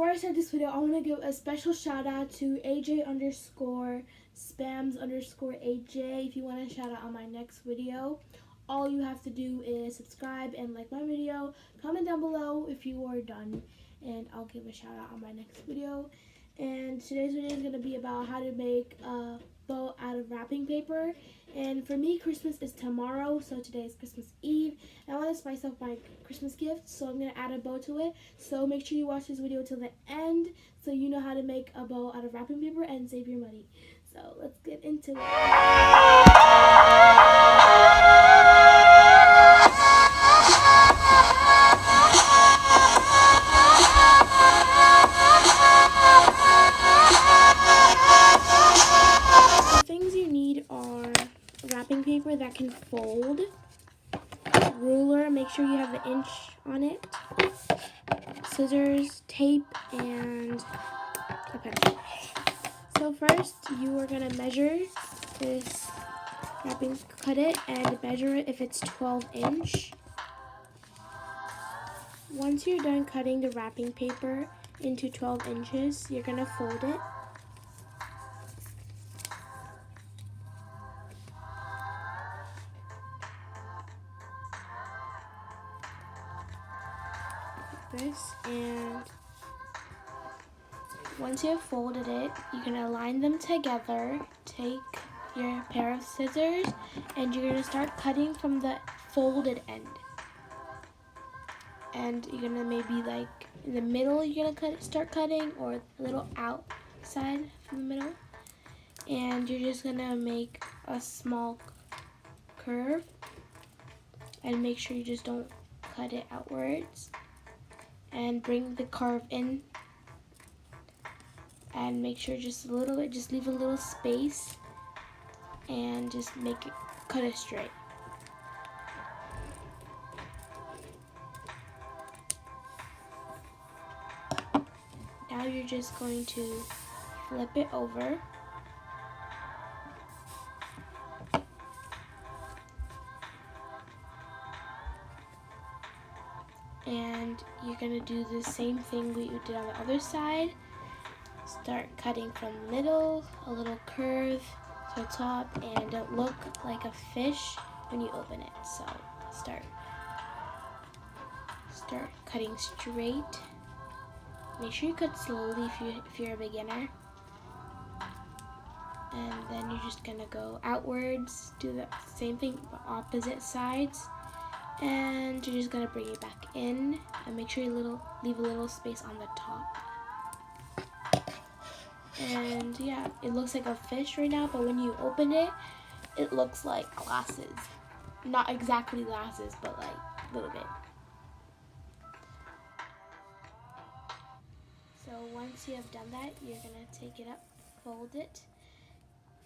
Before I start this video, I want to give a special shout out to AJ_spams_AJ. If you want to shout out on my next video, all you have to do is subscribe and like my video. Comment down below if you are done, and I'll give a shout out on my next video. And today's video is going to be about how to make a bow out of wrapping paper. And for me, Christmas is tomorrow, so today is Christmas Eve. And I want to spice up my Christmas gift, so I'm going to add a bow to it. So make sure you watch this video till the end so you know how to make a bow out of wrapping paper and save your money. So let's get into it. Wrapping paper that can fold, ruler, make sure you have the inch on it, scissors, tape, and a pencil. So first you are going to measure this wrapping, cut it and measure it if it's 12-inch. Once you're done cutting the wrapping paper into 12 inches, you're going to fold it. This, and once you have folded it, you're going to line them together. Take your pair of scissors and you're going to start cutting from the folded end. And you're going to maybe like in the middle you're going to start cutting, or a little outside from the middle. And you're just going to make a small curve and make sure you just don't cut it outwards. And bring the curve in and make sure just a little bit, just leave a little space and just make it, cut it straight. Now you're just going to flip it over. And you're going to do the same thing we did on the other side. Start cutting from the middle, a little curve to the top, and don't look like a fish when you open it. So start cutting straight. Make sure you cut slowly if you're a beginner. And then you're just going to go outwards, do the same thing but opposite sides. And you're just gonna bring it back in and make sure you leave a little space on the top. And yeah, it looks like a fish right now, but when you open it, it looks like glasses. Not exactly glasses, but like a little bit. So once you have done that, you're gonna take it up, fold it.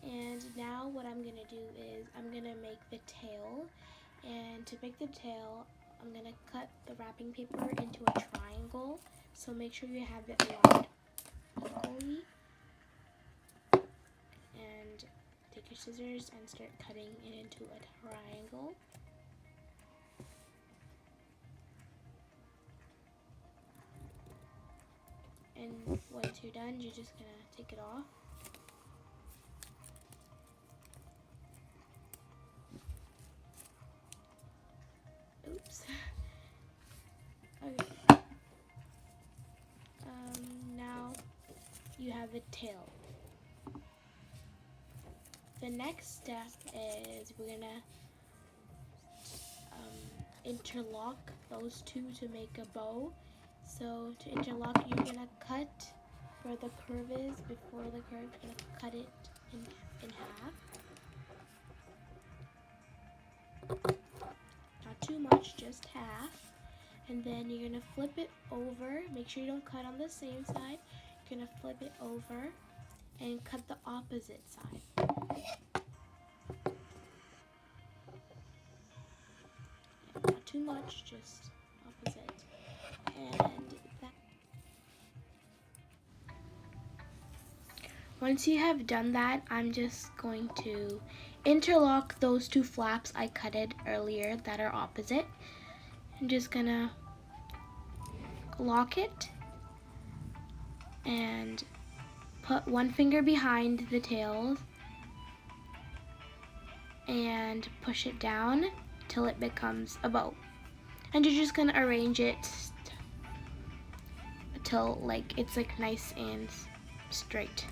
And now what I'm gonna do is I'm gonna make the tail. And to make the tail, I'm going to cut the wrapping paper into a triangle. So make sure you have it lined equally. And take your scissors and start cutting it into a triangle. And once you're done, you're just going to take it off. Oops. Okay. Now you have the tail. The next step is we're gonna interlock those two to make a bow. So to interlock, you're gonna cut where the curve is. Before the curve, you're gonna cut it in half. Not too much, just half. And then you're going to flip it over. Make sure you don't cut on the same side. You're going to flip it over and cut the opposite side. Not too much, just opposite. And that. Once you have done that, I'm just going to interlock those two flaps I cutted earlier that are opposite. I'm just gonna lock it and put one finger behind the tails and push it down till it becomes a bow. And you're just gonna arrange it until it's nice and straight.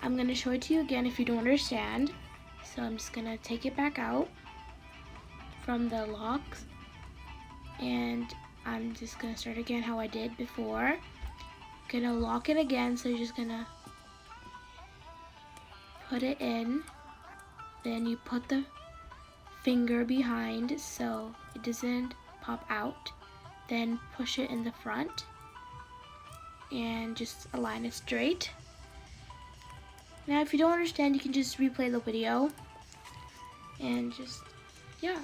I'm gonna show it to you again if you don't understand. So I'm just gonna take it back out from the locks, and I'm just gonna start again how I did before. Gonna lock it again, so you're just gonna put it in, then you put the finger behind so it doesn't pop out, then push it in the front and just align it straight. Now if you don't understand, you can just replay the video and just, yeah,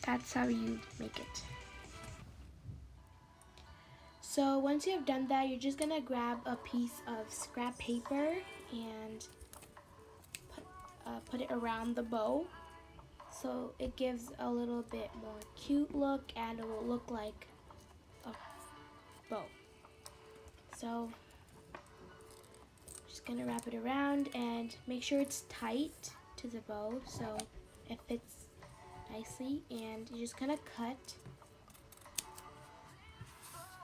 that's how you make it. So once you have done that, you're just gonna grab a piece of scrap paper and put it around the bow, so it gives a little bit more cute look and it will look like a bow. So just gonna wrap it around and make sure it's tight to the bow so it fits nicely, and you're just gonna cut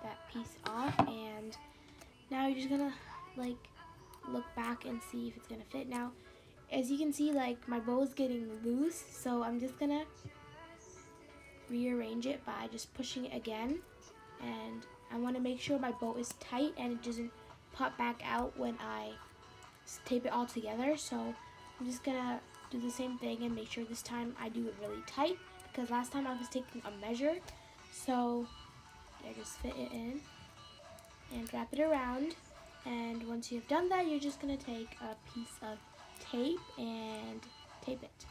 that piece off, and now you're just gonna look back and see if it's gonna fit. Now as you can see, my bow is getting loose, so I'm just gonna rearrange it by just pushing it again, and I want to make sure my bow is tight and it doesn't pop back out when I tape it all together. So I'm just gonna do the same thing and make sure this time I do it really tight, because last time I was taking a measure. So yeah, just fit it in and wrap it around, and once you've done that, you're just gonna take a piece of tape and tape it.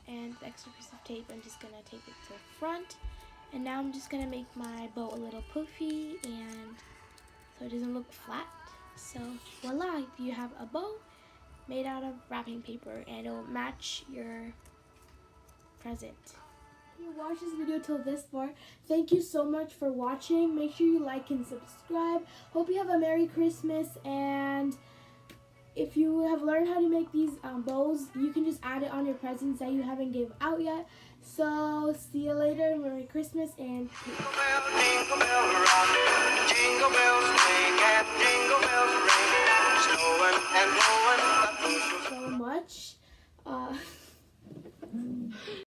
And the extra piece of tape, I'm just gonna tape it to the front, and now I'm just gonna make my bow a little poofy and so it doesn't look flat. So voila, you have a bow made out of wrapping paper and it'll match your present. If you watched this video till this far, thank you so much for watching. Make sure you like and subscribe. Hope you have a Merry Christmas, and if you have learned how to make these bows, you can just add it on your presents that you haven't given out yet. So see you later. Merry Christmas and peace. Jingle bell rock, jingle bells swing and jingle bells ring, snowing and blowing. So much.